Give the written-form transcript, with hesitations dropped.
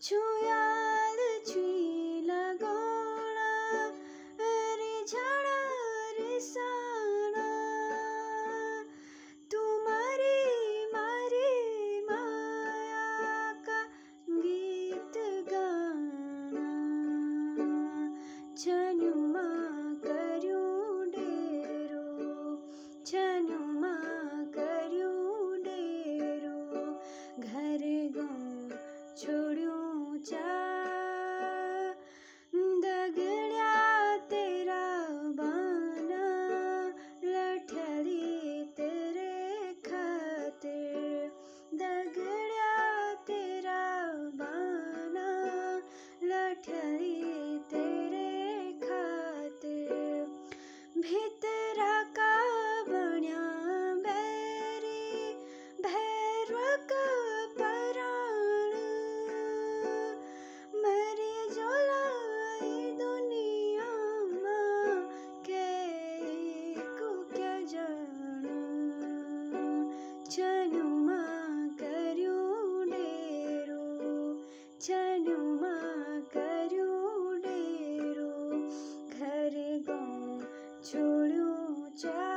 छुयाल छुईला गोणा रे झाड़ा रे साणा तुम्हारी मारी माया का गीत गाना छनुमा कर्यूं डेरो छनुमा कर्यूं डेरो घर गाँव छोड़्यूं चा दगड़्या तेरा बाना लठड़ी तेरे खातिर दगड़्या तेरा बाना लठड़ी तेरे खातिर भितरा का बण्या बैरी भैरवा का पराण मरी जोलाई दुनिया मां के को क्या जान छनुमा कर्यूं डेरो छनुमा कर्यूं डेरो घर गाँव छोड़्यूं चा।